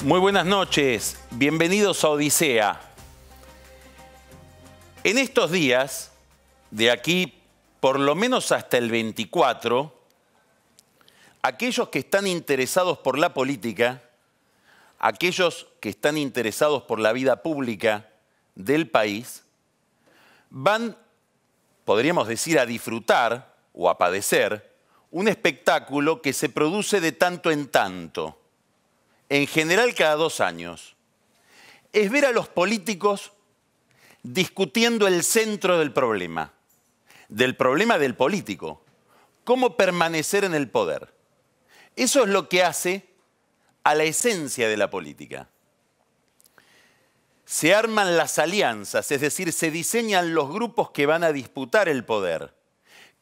Muy buenas noches, bienvenidos a Odisea. En estos días, de aquí por lo menos hasta el 24, aquellos que están interesados por la política, aquellos que están interesados por la vida pública del país, van, podríamos decir, a disfrutar o a padecer un espectáculo que se produce de tanto en tanto, en general cada 2 años. Es ver a los políticos discutiendo el centro del problema del político, cómo permanecer en el poder. Eso es lo que hace a la esencia de la política. Se arman las alianzas, es decir, se diseñan los grupos que van a disputar el poder.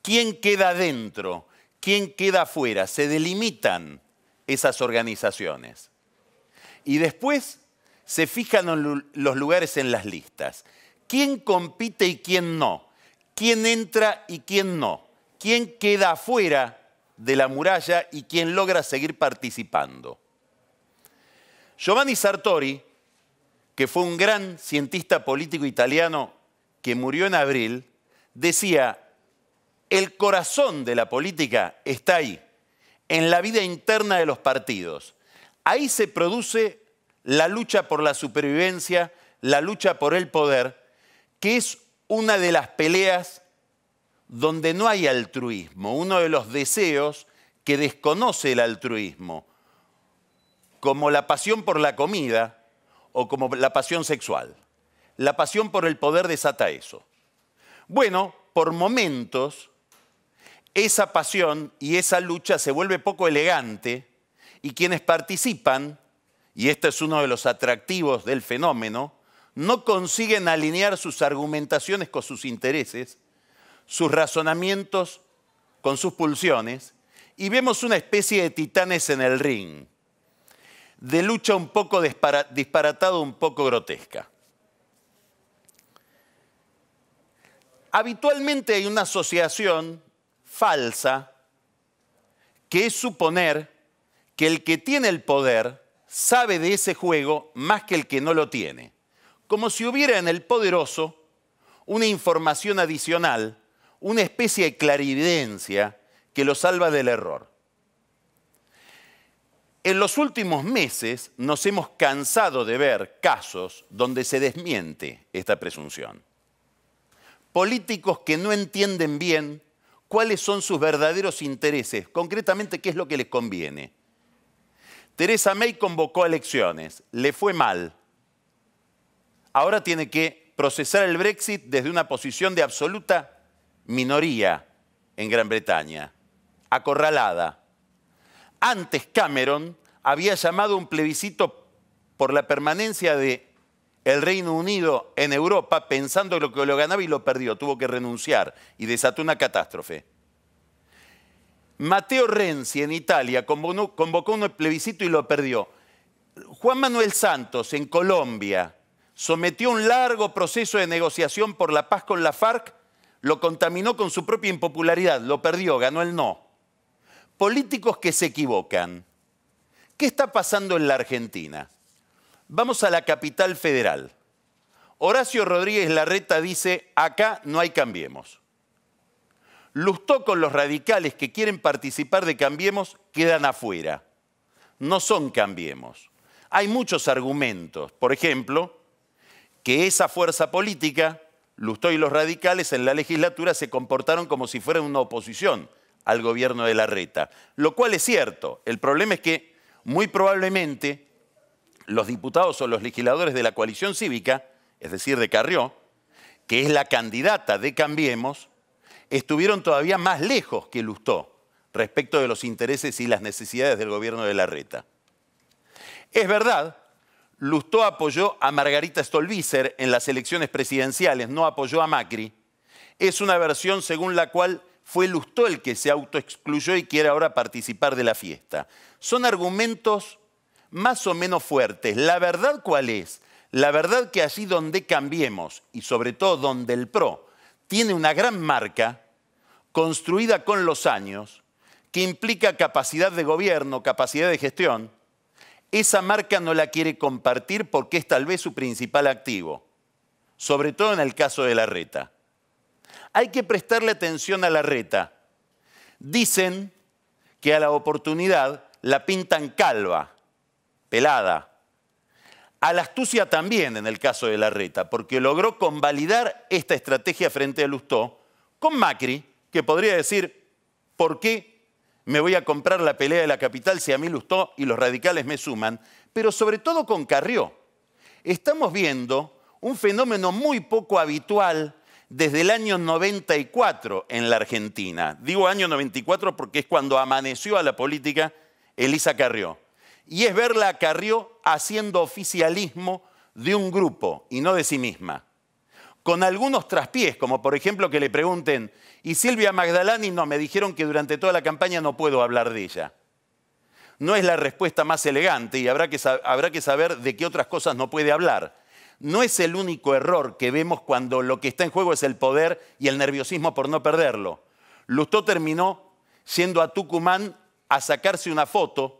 ¿Quién queda dentro? ¿Quién queda afuera? Se delimitan esas organizaciones. Y después se fijan los lugares en las listas. ¿Quién compite y quién no? ¿Quién entra y quién no? ¿Quién queda afuera de la muralla y quién logra seguir participando? Giovanni Sartori, que fue un gran cientista político italiano que murió en abril, decía: el corazón de la política está ahí, en la vida interna de los partidos. Ahí se produce la lucha por la supervivencia, la lucha por el poder, que es una de las peleas donde no hay altruismo, uno de los deseos que desconoce el altruismo, como la pasión por la comida o como la pasión sexual. La pasión por el poder desata eso. Bueno, por momentos, esa pasión y esa lucha se vuelve poco elegante y quienes participan, y este es uno de los atractivos del fenómeno, no consiguen alinear sus argumentaciones con sus intereses, sus razonamientos con sus pulsiones, y vemos una especie de titanes en el ring, de lucha un poco disparatada, un poco grotesca. Habitualmente hay una asociación falsa que es suponer que el que tiene el poder sabe de ese juego más que el que no lo tiene. Como si hubiera en el poderoso una información adicional, una especie de clarividencia que lo salva del error. En los últimos meses nos hemos cansado de ver casos donde se desmiente esta presunción. Políticos que no entienden bien cuáles son sus verdaderos intereses, concretamente qué es lo que les conviene. Theresa May convocó a elecciones, le fue mal. Ahora tiene que procesar el Brexit desde una posición de absoluta minoría en Gran Bretaña, acorralada. Antes Cameron había llamado a un plebiscito por la permanencia del Reino Unido en Europa pensando que lo ganaba y lo perdió, tuvo que renunciar y desató una catástrofe. Matteo Renzi en Italia convocó un plebiscito y lo perdió. Juan Manuel Santos en Colombia sometió un largo proceso de negociación por la paz con la FARC, lo contaminó con su propia impopularidad, lo perdió, ganó el no. Políticos que se equivocan. ¿Qué está pasando en la Argentina? Vamos a la capital federal. Horacio Rodríguez Larreta dice: acá no hay Cambiemos. Lustó con los radicales que quieren participar de Cambiemos, quedan afuera. No son Cambiemos. Hay muchos argumentos. Por ejemplo, que esa fuerza política, Lustó y los radicales, en la legislatura se comportaron como si fueran una oposición al gobierno de Larreta, lo cual es cierto. El problema es que muy probablemente los diputados o los legisladores de la coalición cívica, es decir, de Carrió, que es la candidata de Cambiemos, estuvieron todavía más lejos que Lustó respecto de los intereses y las necesidades del gobierno de Larreta. Es verdad, Lustó apoyó a Margarita Stolbizer en las elecciones presidenciales, no apoyó a Macri. Es una versión según la cual fue Lustó el que se autoexcluyó y quiere ahora participar de la fiesta. Son argumentos más o menos fuertes. ¿La verdad cuál es? La verdad que allí donde Cambiemos, y sobre todo donde el PRO tiene una gran marca construida con los años, que implica capacidad de gobierno, capacidad de gestión, esa marca no la quiere compartir porque es tal vez su principal activo, sobre todo en el caso de Larreta. Hay que prestarle atención a Larreta. Dicen que a la oportunidad la pintan calva, pelada. A la astucia también en el caso de Larreta, porque logró convalidar esta estrategia frente a Lustó con Macri, que podría decir, ¿por qué me voy a comprar la pelea de la capital si a mí Lustó y los radicales me suman? Pero sobre todo con Carrió. Estamos viendo un fenómeno muy poco habitual desde el año 94 en la Argentina. Digo año 94 porque es cuando amaneció a la política Elisa Carrió. Y es verla a Carrió haciendo oficialismo de un grupo y no de sí misma. Con algunos traspiés, como por ejemplo que le pregunten, ¿y Silvia Magdalani? No, me dijeron que durante toda la campaña no puedo hablar de ella. No es la respuesta más elegante y habrá que saber de qué otras cosas no puede hablar. No es el único error que vemos cuando lo que está en juego es el poder y el nerviosismo por no perderlo. Lustó terminó yendo a Tucumán a sacarse una foto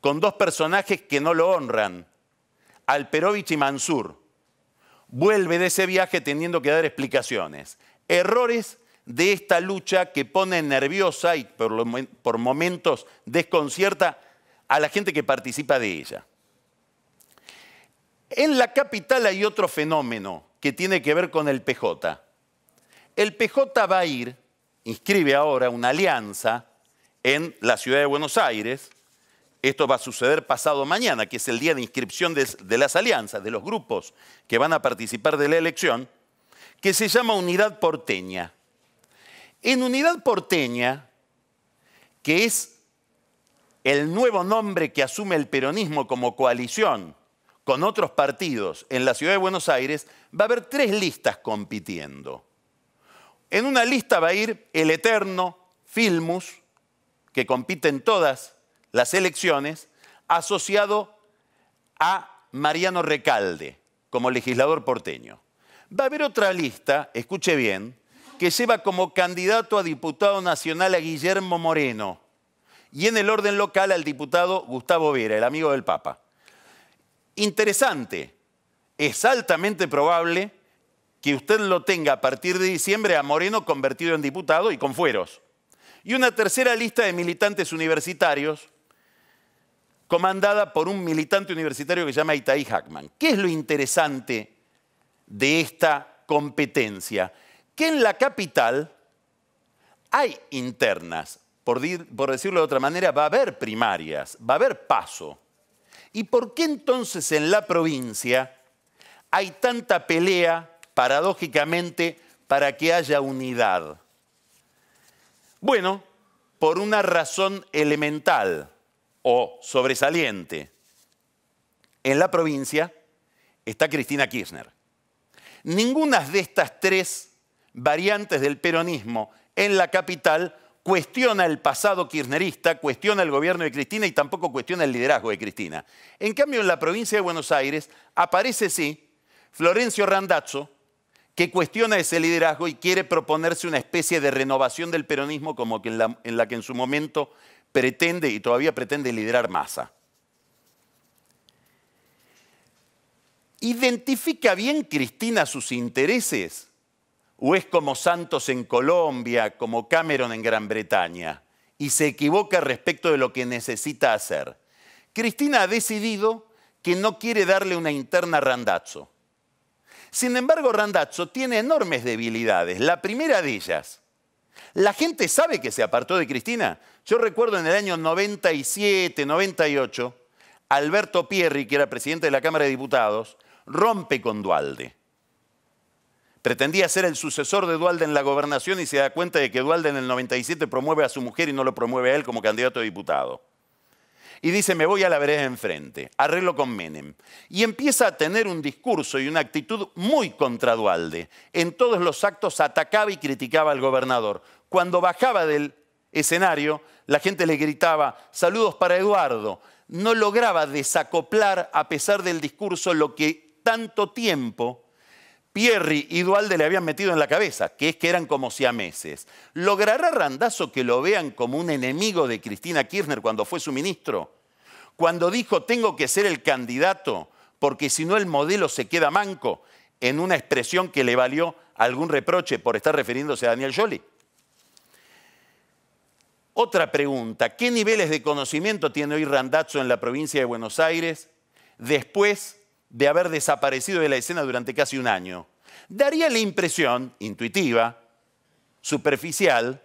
con dos personajes que no lo honran, Alperovich y Mansur. Vuelve de ese viaje teniendo que dar explicaciones. Errores de esta lucha que pone nerviosa y por momentos desconcierta a la gente que participa de ella. En la capital hay otro fenómeno que tiene que ver con el PJ. El PJ va a inscribe ahora una alianza en la ciudad de Buenos Aires. Esto va a suceder pasado mañana, que es el día de inscripción de las alianzas, de los grupos que van a participar de la elección, que se llama Unidad Porteña. En Unidad Porteña, que es el nuevo nombre que asume el peronismo como coalición con otros partidos en la ciudad de Buenos Aires, va a haber 3 listas compitiendo. En una lista va a ir el eterno Filmus, que compite en todas las elecciones, asociado a Mariano Recalde como legislador porteño. Va a haber otra lista, escuche bien, que lleva como candidato a diputado nacional a Guillermo Moreno y en el orden local al diputado Gustavo Vera, el amigo del Papa. Interesante, es altamente probable que usted lo tenga a partir de diciembre a Moreno convertido en diputado y con fueros. Y una tercera lista de militantes universitarios comandada por un militante universitario que se llama Itaí Hackman. ¿Qué es lo interesante de esta competencia? Que en la capital hay internas, por decirlo de otra manera, va a haber primarias, va a haber paso. ¿Y por qué entonces en la provincia hay tanta pelea, paradójicamente, para que haya unidad? Bueno, por una razón elemental o sobresaliente. En la provincia está Cristina Kirchner. Ninguna de estas 3 variantes del peronismo en la capital cuestiona el pasado kirchnerista, cuestiona el gobierno de Cristina y tampoco cuestiona el liderazgo de Cristina. En cambio, en la provincia de Buenos Aires aparece, sí, Florencio Randazzo, que cuestiona ese liderazgo y quiere proponerse una especie de renovación del peronismo como que en la que en su momento pretende y todavía pretende liderar Massa. ¿Identifica bien Cristina sus intereses? ¿O es como Santos en Colombia, como Cameron en Gran Bretaña, y se equivoca respecto de lo que necesita hacer? Cristina ha decidido que no quiere darle una interna a Randazzo. Sin embargo, Randazzo tiene enormes debilidades. La primera de ellas, la gente sabe que se apartó de Cristina. Yo recuerdo en el año 97, 98, Alberto Pierri, que era presidente de la Cámara de Diputados, rompe con Duhalde. Pretendía ser el sucesor de Duhalde en la gobernación y se da cuenta de que Duhalde en el 97 promueve a su mujer y no lo promueve a él como candidato a diputado. Y dice, me voy a la vereda enfrente, arreglo con Menem. Y empieza a tener un discurso y una actitud muy contra Duhalde. En todos los actos atacaba y criticaba al gobernador. Cuando bajaba del escenario, la gente le gritaba, saludos para Eduardo. No lograba desacoplar, a pesar del discurso, lo que tanto tiempo Pierri y Duhalde le habían metido en la cabeza, que es que eran como siameses. ¿Logrará Randazzo que lo vean como un enemigo de Cristina Kirchner cuando fue su ministro? cuando dijo tengo que ser el candidato porque si no el modelo se queda manco, en una expresión que le valió algún reproche por estar refiriéndose a Daniel Scioli? Otra pregunta, ¿qué niveles de conocimiento tiene hoy Randazzo en la provincia de Buenos Aires después de haber desaparecido de la escena durante casi un año? Daría la impresión, intuitiva, superficial,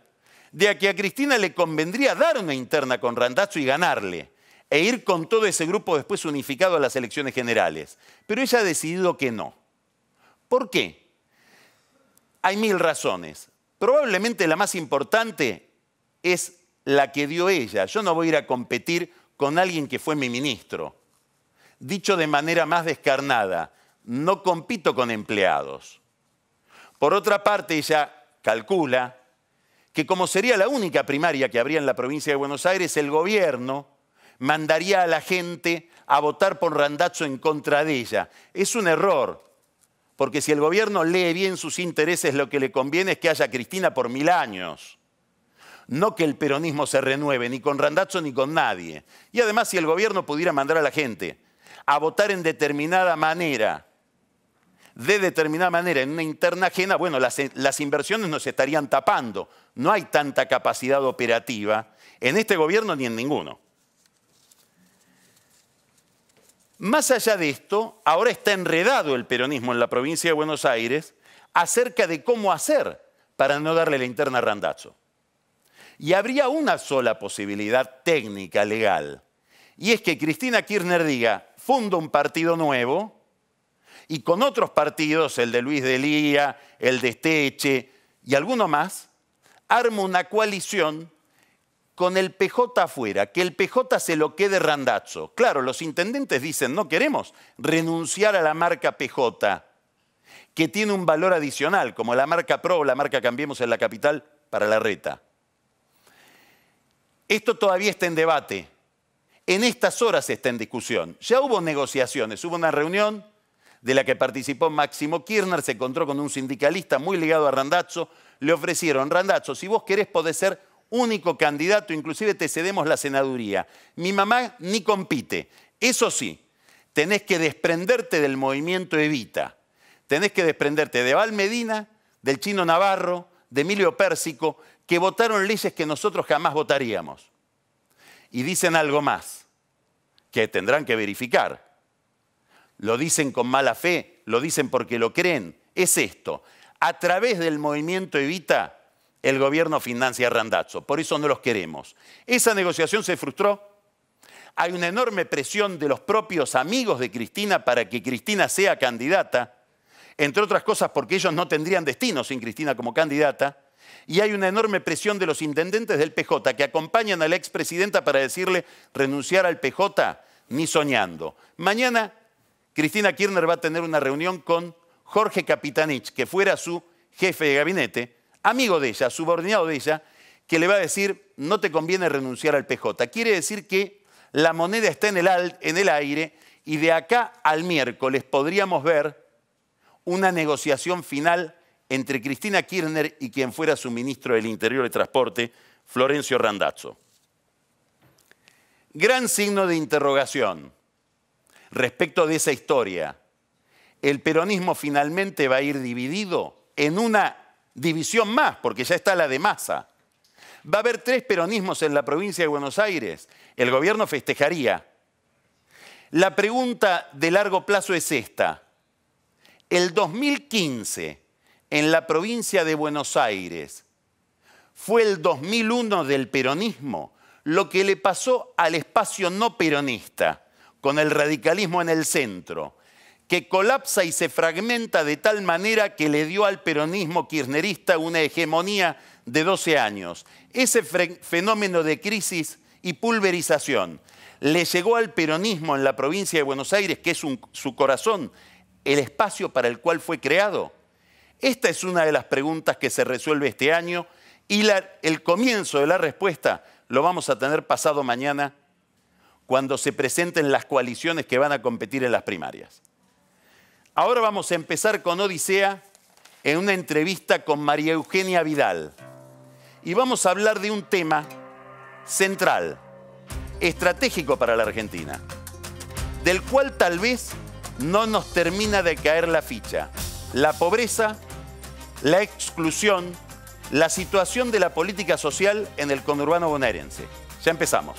de que a Cristina le convendría dar una interna con Randazzo y ganarle, e ir con todo ese grupo después unificado a las elecciones generales. Pero ella ha decidido que no. ¿Por qué? Hay 1000 razones. Probablemente la más importante es la que dio ella. Yo no voy a ir a competir con alguien que fue mi ministro. Dicho de manera más descarnada, no compito con empleados. Por otra parte, ella calcula que como sería la única primaria que habría en la provincia de Buenos Aires, el gobierno mandaría a la gente a votar por Randazzo en contra de ella. Es un error, porque si el gobierno lee bien sus intereses, lo que le conviene es que haya Cristina por 1000 años. No que el peronismo se renueve, ni con Randazzo ni con nadie. Y además, si el gobierno pudiera mandar a la gente a votar en determinada manera, en una interna ajena, bueno, las inversiones nos estarían tapando. No hay tanta capacidad operativa en este gobierno ni en ninguno. Más allá de esto, ahora está enredado el peronismo en la provincia de Buenos Aires acerca de cómo hacer para no darle la interna a Randazzo. Y habría una sola posibilidad técnica, legal, y es que Cristina Kirchner diga, fundo un partido nuevo, y con otros partidos, el de Luis Delía, el de Esteche y alguno más, arma una coalición con el PJ afuera, que el PJ se lo quede Randazzo. Claro, los intendentes dicen, no queremos renunciar a la marca PJ, que tiene un valor adicional, como la marca PRO o la marca Cambiemos en la capital para Larreta. Esto todavía está en debate. En estas horas está en discusión. Ya hubo negociaciones, hubo una reunión de la que participó Máximo Kirchner, se encontró con un sindicalista muy ligado a Randazzo, le ofrecieron, Randazzo, si vos querés podés ser único candidato, inclusive te cedemos la senaduría. Mi mamá ni compite. Eso sí, tenés que desprenderte del movimiento Evita. Tenés que desprenderte de Val Medina, del Chino Navarro, de Emilio Pérsico, que votaron leyes que nosotros jamás votaríamos. Y dicen algo más, que tendrán que verificar. Lo dicen con mala fe, lo dicen porque lo creen. Es esto, a través del movimiento Evita, el gobierno financia a Randazzo, por eso no los queremos. Esa negociación se frustró. Hay una enorme presión de los propios amigos de Cristina para que Cristina sea candidata, entre otras cosas porque ellos no tendrían destino sin Cristina como candidata, y hay una enorme presión de los intendentes del PJ que acompañan a la expresidenta para decirle renunciar al PJ ni soñando. Mañana Cristina Kirchner va a tener una reunión con Jorge Capitanich, que fuera su jefe de gabinete, amigo de ella, subordinado de ella, que le va a decir, no te conviene renunciar al PJ. Quiere decir que la moneda está en el aire y de acá al miércoles podríamos ver una negociación final entre Cristina Kirchner y quien fuera su ministro del Interior y Transporte, Florencio Randazzo. Gran signo de interrogación respecto de esa historia. El peronismo finalmente va a ir dividido en una división más, porque ya está la de Massa. Va a haber 3 peronismos en la provincia de Buenos Aires. El gobierno festejaría. La pregunta de largo plazo es esta. El 2015, en la provincia de Buenos Aires, fue el 2001 del peronismo, lo que le pasó al espacio no peronista, con el radicalismo en el centro, que colapsa y se fragmenta de tal manera que le dio al peronismo kirchnerista una hegemonía de 12 años. Ese fenómeno de crisis y pulverización le llegó al peronismo en la provincia de Buenos Aires, que es su corazón, el espacio para el cual fue creado. Esta es una de las preguntas que se resuelve este año y el comienzo de la respuesta lo vamos a tener pasado mañana cuando se presenten las coaliciones que van a competir en las primarias. Ahora vamos a empezar con Odisea en una entrevista con María Eugenia Vidal. Y vamos a hablar de un tema central, estratégico para la Argentina, del cual tal vez no nos termina de caer la ficha. La pobreza, la exclusión, la situación de la política social en el conurbano bonaerense. Ya empezamos.